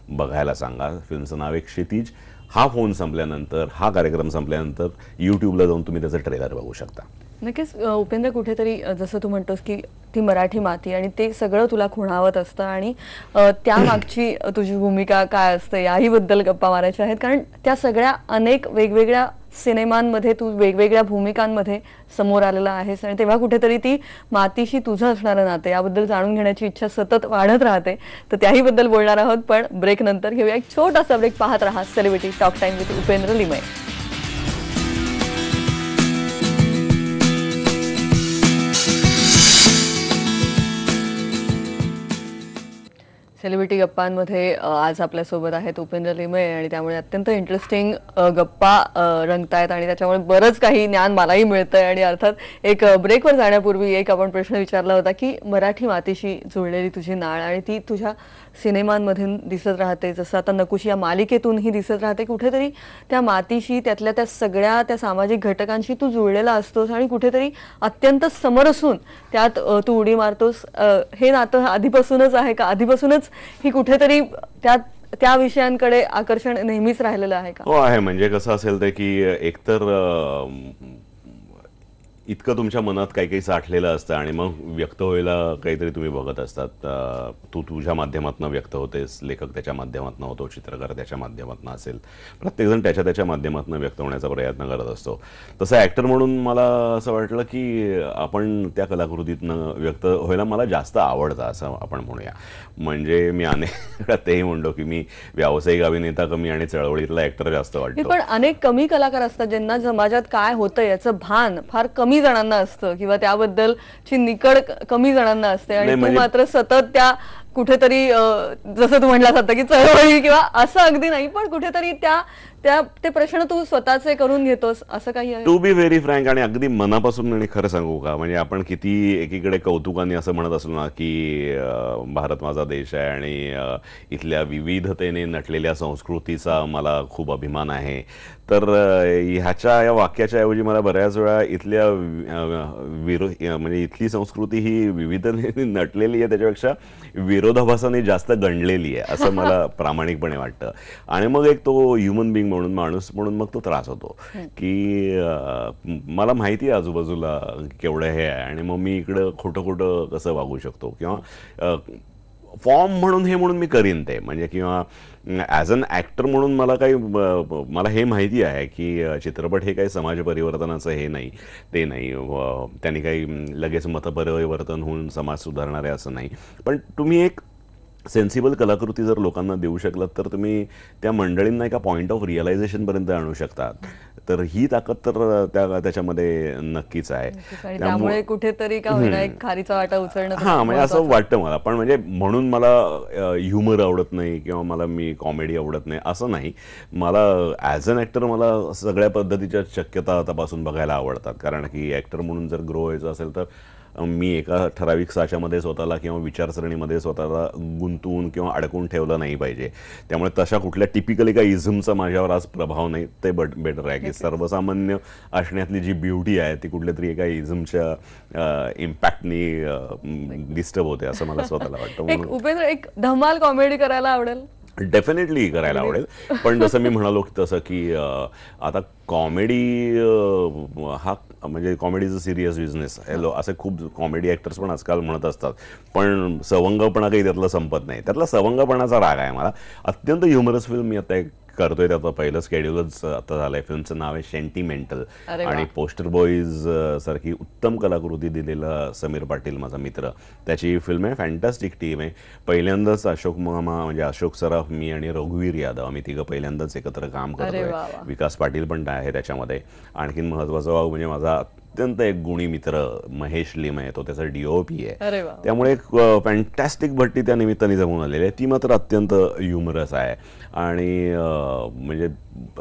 बघायला सांगा. फिल्मचं नाव आहे क्षितिज. हा फोन संपल्यानंतर, हा कार्यक्रम संपल्यानंतर यूट्यूबला जाऊन तुम्ही त्याचं ट्रेलर बघू शकता. नक्कीच उपेंद्र, कुठेतरी जसं तू म्हणतोस की ती मराठी माती आणि ते सगळं तुला खुणावत असतं आणि त्यामागची तुझी भूमिका काय असते याहीबद्दल गप्पा मारायच्या आहेत. कारण त्या सगळ्या अनेक वेगवेगळ्या सिनेमांमध्ये तू वेगवेगळ्या भूमिकांमध्ये समोर आलेला आहेस आणि तेव्हा कुठेतरी ती मातीशी तुझं असणारं नातं याबद्दल जाणून घेण्याची इच्छा सतत वाढत राहते. तर त्याहीबद्दल बोलणार आहोत, पण ब्रेक नंतर घेऊया एक छोटासा ब्रेक. पाहत राहा celebrity talk time with Upendra Limaye. Celebrity गप्पांमध्ये आज आपल्यासोबत आहेत उपेंद्र लिमये आणि त्यामुळे अत्यंत इंटरेस्टिंग गप्पा रंगतायत आणि त्याच्यामुळे बरंच काही ज्ञान मलाही मिळतंय. आणि अर्थात एक ब्रेकवर जाण्यापूर्वी एक आपण प्रश्न विचारला होता की मराठी मातीशी जुळलेली तुझी नाळ आणि ती तुझ्या सिनेमांमधून दिसत राहते, जसं आता नकुशी या मालिकेतूनही दिसत राहते. कुठेतरी त्या मातीशी, त्यातल्या त्या सगळ्या त्या सामाजिक घटकांशी तू जुळलेला असतोस आणि कुठेतरी अत्यंत समरसून त्यात तू उडी मारतोस. हे नातं आधीपासूनच आहे का? आधीपासूनच ही कुठेतरी त्या विषयांकडे आकर्षण नेहमीच राहिलेलं आहे का? हो आहे. म्हणजे कसं असेल ते की एकतर इतकं तुमच्या मनात काही काही साठलेलं असतं आणि मग व्यक्त व्हायला काहीतरी तुम्ही बघत असतात. तू तुझ्या माध्यमातून व्यक्त होतेस, लेखक त्याच्या माध्यमातून होतो, चित्रकार त्याच्या माध्यमातून असेल, प्रत्येकजण त्याच्या माध्यमातून व्यक्त होण्याचा प्रयत्न करत असतो. तसं ॲक्टर म्हणून मला असं वाटलं की आपण त्या कलाकृतीतनं व्यक्त व्हायला मला जास्त आवडतं असं आपण म्हणूया. म्हणजे मी अनेक तेही म्हणतो की मी व्यावसायिक अभिनेता कमी आणि चळवळीतला ॲक्टर जास्त वाटतो. पण अनेक कमी कलाकार असतात ज्यांना समाजात काय होतं याचं भान फार कमी जणांना असतं किंवा त्याबद्दलची निकड कमी जणांना असते आणि तू मात्र सतत त्या कुठेतरी जसं तू म्हटलास आता की चळवळी किंवा असं अगदी नाही, पण कुठेतरी ते प्रश्न तू स्वतःचे करून घेतोस असं काही आहे? टू बी व्हेरी फ्रँक आणि अगदी मनापासून आणि खरं सांगू का, म्हणजे आपण किती एकीकडे कौतुकाने असं म्हणत असलो ना की भारत माझा देश आहे आणि इथल्या विविधतेने नटलेल्या संस्कृतीचा मला खूप अभिमान आहे, तर ह्याच्या या वाक्याच्या ऐवजी मला बऱ्याच वेळा इथल्या म्हणजे इथली संस्कृती ही विविधतेने नटलेली आहे त्याच्यापेक्षा विरोधाभासाने जास्त गणलेली आहे असं मला प्रामाणिकपणे वाटतं. आणि मग एक तो ह्युमन बिंग म्हणून, माणूस म्हणून मग तो त्रास होतो की मला माहिती आहे आजूबाजूला केवढं हे आहे आणि मग मी इकडं खोटं कसं वागू शकतो किंवा फॉर्म म्हणून हे म्हणून मी करीन ते, म्हणजे किंवा ॲज अन ॲक्टर म्हणून मला हे माहिती आहे की चित्रपट हे काही समाज परिवर्तनाचं हे नाही, ते नाही, त्यांनी काही लगेच मतपरिवर्तन होऊन समाज सुधारणारे असं नाही. पण तुम्ही एक सेन्सिबल कलाकृती जर लोकांना देऊ शकलात तर तुम्ही त्या मंडळींना एका पॉईंट ऑफ रिअलायझेशनपर्यंत आणू शकतात. तर ही ताकद तर त्याच्यामध्ये नक्कीच आहे. त्यामुळे कुठेतरी का होईना एक खारीचा वाटा उचलणं. हां, म्हणजे असं वाटतं मला. पण म्हणजे म्हणून मला ह्युमर आवडत नाही किंवा मी कॉमेडी आवडत नाही असं नाही. मला ॲज अन ॲक्टर मला सगळ्या पद्धतीच्या शक्यता तपासून बघायला आवडतात. कारण की ॲक्टर म्हणून जर ग्रो व्हायचं असेल तर मी एका ठराविक साच्यामध्ये स्वतःला किंवा विचारसरणीमध्ये स्वतःला गुंतवून किंवा अडकून ठेवलं नाही पाहिजे. त्यामुळे तशा कुठल्या टिपिकली काही इझमचा माझ्यावर आज प्रभाव नाही. ते बेटर आहे की सर्वसामान्य असण्यातली जी ब्युटी आहे ती कुठल्या तरी एका इझमच्या इम्पॅक्टनी डिस्टर्ब होते असं मला स्वतःला वाटतं. उपेंद्र, एक धमाल कॉमेडी करायला आवडेल? डेफिनेटली करायला आवडेल, पण जसं मी म्हणालो तसं की आता कॉमेडी हा म्हणजे कॉमेडीचं सिरियस बिझनेस आहे. असे खूप कॉमेडी ॲक्टर्स पण आजकाल म्हणत असतात, पण सवंगपणा काही त्यातला संपत नाही. त्यातला सवंगपणाचा राग आहे मला. अत्यंत ह्युमरस फिल्म मी आता एक करतोय, त्याचं पहिलं स्केड्यूलच आता झालंय. फिल्मचं नाव आहे सेंटिमेंटल आणि पोस्टर बॉईज सारखी उत्तम कलाकृती दिलेला समीर पाटील माझा मित्र, त्याची फिल्म आहे. फॅन्टॅस्टिक टीम आहे. पहिल्यांदाच अशोक मामा म्हणजे अशोक सराफ, मी आणि रघुवीर यादव आम्ही तिघं पहिल्यांदाच एकत्र काम करतोय. विकास पाटील पण आहे त्याच्यामध्ये. आणखीन महत्वाचा भाग म्हणजे माझा अत्यंत एक गुणी मित्र महेश लिमये, तो त्याचा DOP आहे. त्यामुळे एक फॅन्टॅस्टिक भट्टी त्या निमित्ताने जमून आलेली आहे. ती मात्र अत्यंत ह्युमरस आहे आणि म्हणजे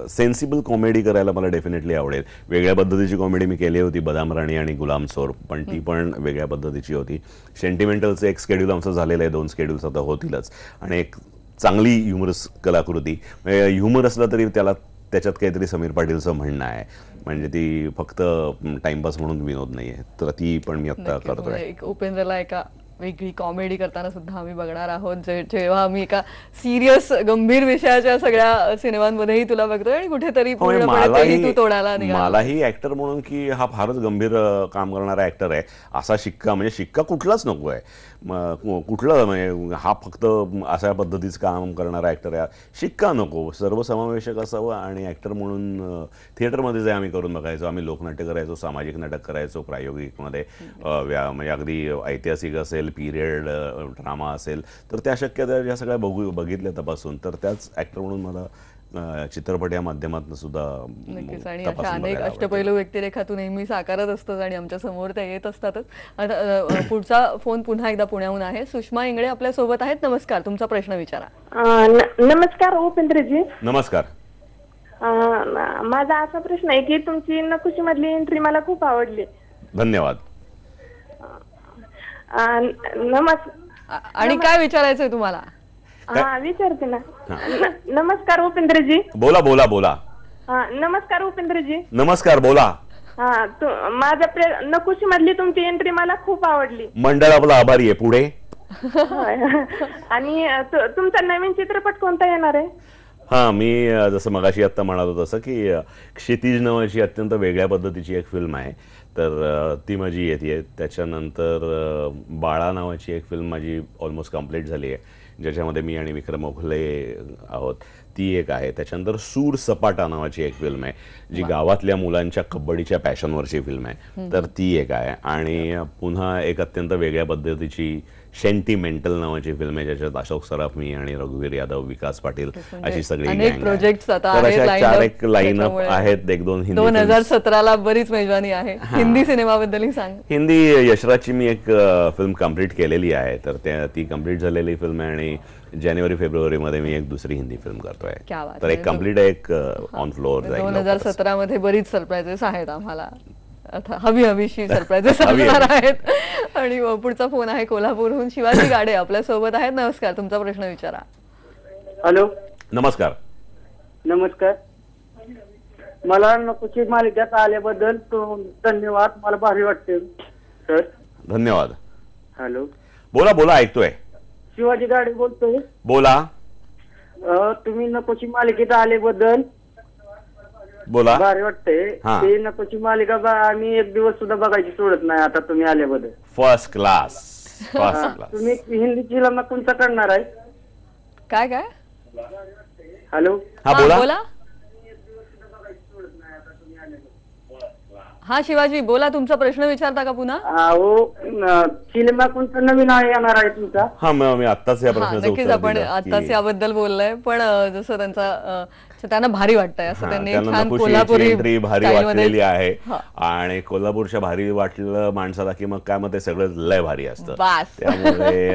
सेन्सिबल कॉमेडी करायला मला डेफिनेटली आवडेल. वेगळ्या पद्धतीची कॉमेडी मी केली होती, बदाम राणी आणि गुलाम सोर, पण ती पण वेगळ्या पद्धतीची होती. सेंटिमेंटलचं एक स्केड्यूल आमचं झालेलं आहे, 2 स्केड्यूल्स आता होतीलच. आणि एक चांगली ह्युमरस कलाकृती, म्हणजे ह्युमर असलं तरी त्याच्यात काहीतरी समीर पाटीलचं म्हणणं आहे, म्हणजे ती फक्त टाइमपास म्हणून विनोद नाही आहे. तर ती पण मी आता करतोय. उपेंद्रला एका वेगळी कॉमेडी करताना सुद्धा आम्ही बघणार आहोत, जेव्हा आम्ही एका सिरियस गंभीर विषयाच्या सगळ्या सिनेमांमध्येही तुला बघतोय आणि कुठेतरी तू तोडायला निघाला. मलाही ऍक्टर म्हणून की हा फारच गंभीर काम करणारा ऍक्टर आहे असा शिक्का म्हणजे शिक्का कुठलाच नको आहे. कुठलं म्हणजे हा फक्त अशा पद्धतीचं काम करणारा ऍक्टर आहे शिक्का नको, सर्वसमावेशक असावं. आणि ऍक्टर म्हणून थिएटरमध्ये जे आम्ही करून बघायचो, आम्ही लोकनाट्य करायचो, सामाजिक नाटक करायचो, प्रायोगिकमध्ये म्हणजे अगदी ऐतिहासिक असेल, पिरियड ड्रामा असेल, तर त्या शक्यता ज्या सगळ्या बघितल्या तपासून, तर त्याच ऍक्टर म्हणून मला चित्रपट या माध्यमातून सुद्धा नक्कीच. आणि अशा अनेक अष्टपैलू व्यक्तिरेखा तू नेहमी साकारत असतोस आणि आमच्या समोर त्या येत असतातच. आता पुढचा फोन पुन्हा एकदा पुण्याहून आहे. सुषमा इंगळे आपल्या सोबत आहेत. नमस्कार, तुमचा प्रश्न विचारा. नमस्कार उपेंद्रजी. नमस्कार. माझा असा प्रश्न आहे की तुमची नकुशी मधली एंट्री मला खूप आवडली. धन्यवाद. आणि काय विचारायचंय तुम्हाला? हा विचारते ना. नमस्कार उपेंद्रजी. बोला बोला बोला. नमस्कार उपेंद्रजी. नमस्कार बोला. माझ्या नकुशी मधली तुमची एंट्री मला खूप आवडली. मंडळ आपला आभारी आहे. पुढे आणि तुमचा नवीन चित्रपट कोणता येणार आहे? हा, मी जसं मगाशी आत्ता म्हणालो तसं की क्षितिज नावाची अत्यंत वेगळ्या पद्धतीची एक फिल्म आहे, तर ती माझी येते. त्याच्यानंतर बाळा नावाची एक फिल्म माझी ऑलमोस्ट कंप्लीट झाली आहे, ज्याच्यामध्ये मी आणि विक्रम ओखले आहोत, ती एक आहे. त्याच्यानंतर सूर सपाटा नावाची एक फिल्म आहे, जी गावातल्या मुलांच्या कबड्डीच्या पॅशनवरची फिल्म आहे, तर ती एक आहे. आणि पुन्हा एक अत्यंत वेगळ्या पद्धतीची सेंटिमेंटल नावाची फिल्म आहे, ज्याच्यात अशोक सराफ, मी आणि रघुवीर यादव, विकास पाटील अशी सगळी चार एक लाईनअप आहेत. 1-2 हिंदी. 2017ला बरीच मेजवानी आहे. हिंदी सिनेमाबद्दलही सांग. हिंदी यशराजची मी एक फिल्म कंप्लीट केलेली आहे, तर ती कंप्लीट झालेली फिल्म आहे. आणि जानेवारी-फेब्रुवारी मध्ये मी एक दुसरी हिंदी फिल्म करतोय, तर एक कंप्लीट एक ऑन फ्लोअर. 2017 मध्ये बरीच सरप्राइजेस आहेत आम्हाला, हवीशी सरप्राइजेस असणार आहेत. आणि पुढचा फोन आहे कोल्हापूरहून. शिवाजी गाडे आपल्या सोबत आहेत. नमस्कार, तुमचा प्रश्न विचारा. हॅलो. नमस्कार. नमस्कार. मला नकुशी मालिकेत आल्याबद्दल धन्यवाद. मला भारी वाटते सर. धन्यवाद. हॅलो. बोला बोला, ऐकतोय. शिवाजी गाडे बोलतोय. बोला. तुम्ही नकुशी मालिकेत आल्याबद्दल बोला. भारी वाटतंय. ते नकुशी मालिका आम्ही एक दिवस सुद्धा बघायची सोडत नाही आता तुम्ही आल्याबद्दल. First class. तुम्ही हिंदी फिल्म कोणता करणार आहे? काय काय? हॅलो. हा बोला. हा शिवाजी बोला, तुमचा प्रश्न विचारता का पुन्हा? सिनेमा कोणता नवीन येणार आहे तुमचा? हा, मी आत्ताच या प्रश्नाचं नक्कीच आपण आत्ताच याबद्दल बोललोय, पण जसं त्यांना भारी वाटतंय असं त्यांनी छान कोल्हापुरी भारी वाटलेली आहे. आणि कोल्हापूरच्या भारी वाटलं माणसाला की मग काय मग ते सगळं लय भारी असतं. त्यामुळे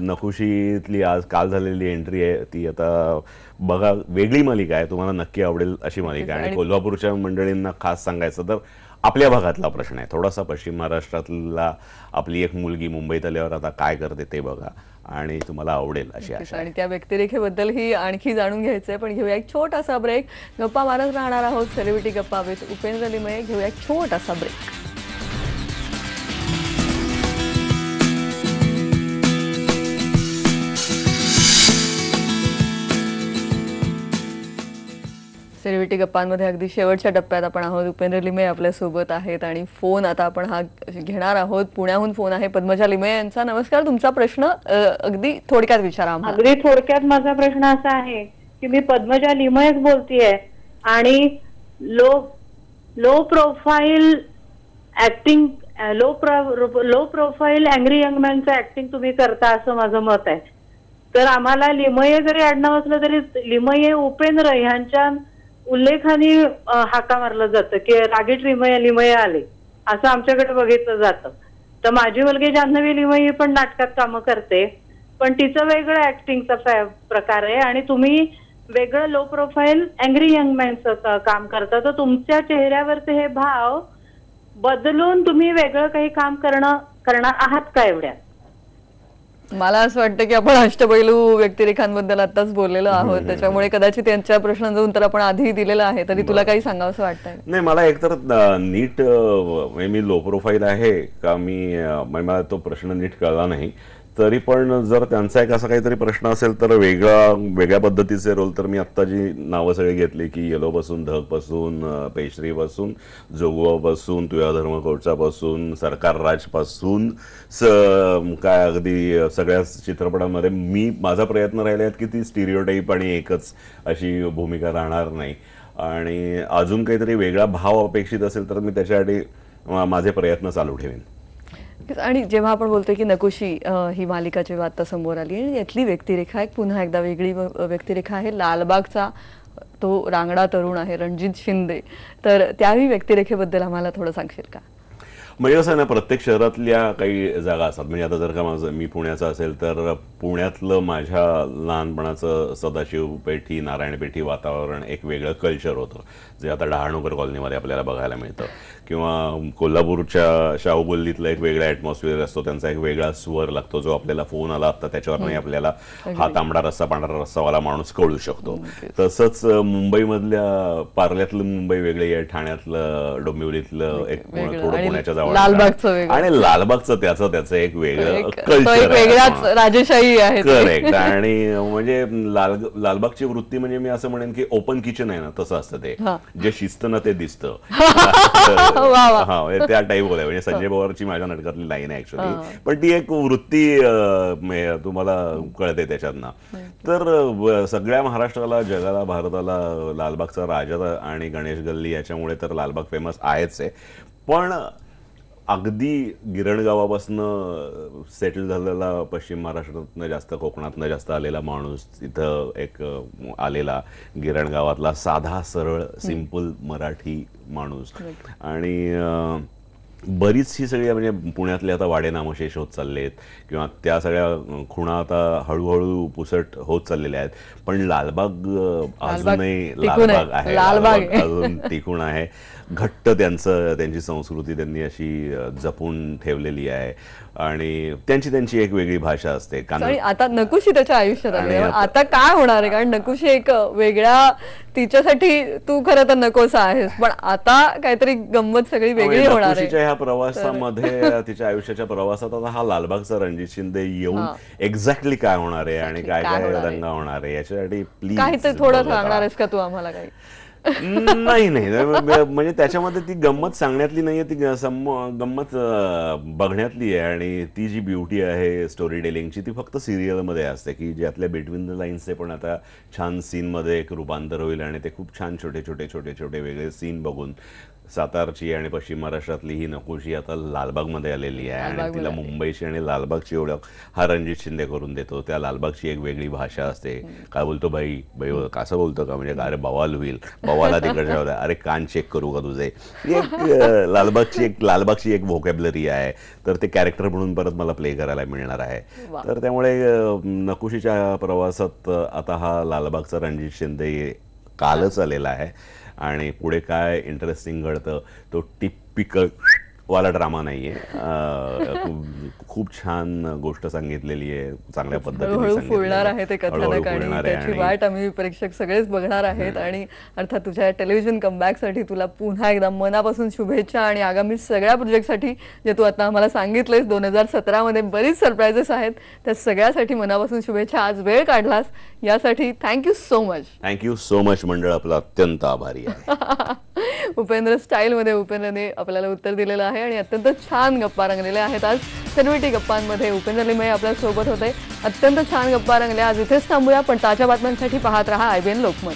नकुशीतली आज काल झालेली एंट्री आहे ती आता बघा, वेगळी मालिका आहे, तुम्हाला नक्की आवडेल अशी मालिका आहे. आणि कोल्हापूरच्या मंडळींना खास सांगायचं तर आपल्या भागातला प्रश्न आहे, थोडासा पश्चिम महाराष्ट्रातला आपली एक मुलगी मुंबईत आल्यावर आता काय करते ते बघा आणि तुम्हाला आवडेल अशी आशा. आणि त्या व्यक्तिरेखेबद्दलही आणखी जाणून घ्यायचं आहे, पण घेऊया एक छोटासा ब्रेक. गप्पा मारत राहणार आहोत सेलिब्रिटी गप्पा विथ उपेंद्र लिमये. घेऊया एक छोटासा ब्रेक. सेलिब्रिटी गप्पांमध्ये अगदी शेवटच्या टप्प्यात आपण आहोत. उपेंद्र लिमये आपल्यासोबत आहेत आणि फोन आता आपण हा घेणार आहोत. पुण्याहून फोन आहे पद्मजा लिमये यांचा. नमस्कार. तुमचा प्रश्न अगदी थोडक्यात विचारा आम्हाला. अगदी थोडक्यात माझा प्रश्न असा आहे की मी पद्मजा लिमयेच बोलतेय आणि low profile acting low profile angry young मॅनचं ऍक्टिंग तुम्ही करता असं माझं मत आहे. तर आम्हाला लिमये जरी आडनाव असलं तरी लिमये उपेंद्र ह्यांच्या उल्लेखाने हाका मारलं जातं की रागीट लिमये आले असं आमच्याकडे बघितलं जातं. तर माझी मुलगी जान्हवी लिमये पण नाटकात कामं करते, पण तिचं वेगळं ऍक्टिंगचा प्रकार आहे आणि तुम्ही वेगळं लो प्रोफाईल अँग्री यंग मॅनचं काम करता. तर तुमच्या चेहऱ्यावरचे हे भाव बदलून तुम्ही वेगळं काही काम करणार आहात का एवढ्या? मला असं वाटतं की आपण अष्टपैलू व्यक्तिरेखांबद्दल आताच बोललेलो आहोत, त्याच्यामुळे कदाचित त्यांच्या प्रश्नांचं उत्तर आपण आधी दिलेलं आहे. तरी तुला काही सांगावंसं वाटतंय? नाही, मला एकतर नीट मी लो प्रोफाईल आहे का मला तो प्रश्न नीट कळला नाही. तरी पण जर त्यांचा एक असा काहीतरी प्रश्न असेल तर वेगळ्या पद्धतीचे रोल, तर मी आत्ता जी नावं सगळी घेतली की येलोपासून, धगपासून, पेश्रीपासून, जोगवापासून, तुया धर्म कोर्टापासून, सरकार राजपासून काय अगदी सगळ्याच चित्रपटामध्ये माझा प्रयत्न राहिला आहे की ती स्टिरियोटाईप आणि एकच अशी भूमिका राहणार नाही. आणि अजून काहीतरी वेगळा भाव अपेक्षित असेल तर मी त्याच्यासाठी माझे प्रयत्न चालू ठेवेन. आणि जेव्हा आपण बोलतोय की नकुशी ही मालिका जेव्हा आता समोर आली आणि यातली व्यक्तिरेखा एक पुन्हा एकदा वेगळी व्यक्तिरेखा आहे. लालबागचा तो रांगडा तरुण आहे रणजित शिंदे. तर त्याही व्यक्तिरेखेबद्दल आम्हाला थोडं सांगशील का? म्हणजे कसं आहे ना, प्रत्येक शहरातल्या काही जागा असतात. म्हणजे आता जर का मी पुण्याचा असेल तर पुण्यातलं माझ्या लहानपणाचं सदाशिव पेठी, नारायण पेठी वातावरण एक वेगळं कल्चर होतं, जे आता डहाणूकर कॉलनीमध्ये आपल्याला बघायला मिळतं. किंवा कोल्हापूरच्या शाहू गल्लीतलं एक वेगळा ॲटमॉस्फिअर असतो, त्यांचा एक वेगळा स्वर लागतो जो आपल्याला फोन आला आता त्याच्यावर नाही आपल्याला हा तांबडा रस्सा पांढरा रस्सावाला माणूस कळू शकतो. तसंच मुंबईमधल्या पार्ल्यातलं मुंबई वेगळी आहे, ठाण्यातलं डोंबिवलीतलं एक थोडं पुण्याच्या जवळ, आणि लालबागचं त्याचं एक वेगळं कल्चर, वेगळाच राजेशाही आहे. करेक्ट. आणि म्हणजे लालबागची वृत्ती म्हणजे मी असं म्हणेन की ओपन किचन आहे ना, तसं असतं ते, जे शिजतं ना ते दिसतं. हा, त्या टाईप होत्या. म्हणजे संजय पवारची माझ्या नाटकातली लाईन आहे ऍक्च्युअली, पण ती एक वृत्ती तुम्हाला कळते त्याच्यातनं. तर सगळ्या महाराष्ट्राला, जगाला, भारताला लालबागचा राजा आणि गणेश गल्ली याच्यामुळे तर लालबाग फेमस आहेच आहे. पण अगदी गिरणगावापासून सेटल झालेला, पश्चिम महाराष्ट्रातनं जास्त, कोकणातनं जास्त आलेला माणूस, इथं एक आलेला गिरणगावातला साधा सरळ सिंपल मराठी माणूस. आणि बरीच ही सगळी म्हणजे पुण्यातले आता वाडे नामशेष होत चालले आहेत किंवा त्या सगळ्या खुणा आता हळूहळू पुसट होत चाललेल्या आहेत. पण लालबाग अजूनही लालबाग आहे, लालबाग अजून टिकून आहे. घट्ट त्यांची संस्कृती त्यांनी अशी जपून ठेवलेली आहे आणि त्यांची एक वेगळी भाषा असते. आता नकुशी त्याच्या आयुष्यात आली, आता काय होणार आहे? कारण नकुशी एक वेगळ्या, तिच्यासाठी तू खरं तर नकोसा आहेस, पण आता काहीतरी गंमत सगळी वेगळी होणार आहे. नकुशीच्या ह्या प्रवासामध्ये, तिच्या आयुष्याच्या प्रवासात आता हा लालबागचा रणजित शिंदे येऊन एक्झॅक्टली काय होणार आहे आणि काय काय दंगा होणार आहे याच्यासाठी प्लीज काहीतरी थोडं सांगणार आहेस का तू आम्हाला? काही नाही, म्हणजे त्याच्यामध्ये ती गंमत सांगण्यातली नाहीये, ती गंमत बघण्यातली आहे. आणि ती जी ब्युटी आहे स्टोरी टेलिंगची ती फक्त सिरियलमध्ये असते, की ज्यातल्या बिटवीन द लाईन्सचे पण आता छान सीनमध्ये एक रूपांतर होईल आणि ते खूप छान छोटे छोटे वेगळे सीन बघून सातारची आणि पश्चिम महाराष्ट्रातली ही नकोशी आता लालबागमध्ये आलेली आहे आणि तिला मुंबईची आणि लालबागची ओळख हा रणजित शिंदे करून देतो. त्या लालबागची एक वेगळी भाषा असते. काय बोलतो बाई बाई कसं बोलतो का, म्हणजे अरे बवाल होईल, बवाला तिकडच्या होता, अरे कान चेक करू का तुझे, एक लालबागची एक व्होकॅब्लरी आहे. तर ते कॅरेक्टर म्हणून परत मला प्ले करायला मिळणार आहे. तर त्यामुळे नकोशीच्या प्रवासात आता हा लालबागचा रणजित शिंदे कालच आलेला आहे आणि पुढे काय इंटरेस्टिंग घडतं तो टिपिकल वाला ड्रामा नाहीये. खूप छान गोष्ट सांगितलेली आहे, चांगल्या पद्धतीने फुलणार आहे ते कथानक आणि त्याची वाट आम्ही प्रेक्षक सगळेच बघणार आहेत. आणि अर्थात तुझ्या टेलिव्हिजन कमबॅकसाठी तुला पुन्हा एकदा मनापासून शुभेच्छा आणि आगामी सगळ्या प्रोजेक्टसाठी जे तू आता आम्हाला सांगितलंयस 2017 मध्ये बरीच सरप्राइजेस आहेत त्या सगळ्यासाठी मनापासून शुभेच्छा. आज वेळ काढलास यासाठी thank you so much. Thank you so much. मंडळ आपलं अत्यंत आभारी आहे. उपेंद्र स्टाईलमध्ये उपेंद्रने आपल्याला उत्तर दिलेलं आहे आणि अत्यंत छान गप्पा रंगलेल्या आहेत. आज सेलिब्रिटी गप्पांमध्ये उपेंद्र लिमये आपल्या सोबत होते. अत्यंत छान गप्पा रंगल्या. आज इथेच थांबूया, पण ताज्या बातम्यांसाठी पाहत रहा IBN लोकमत.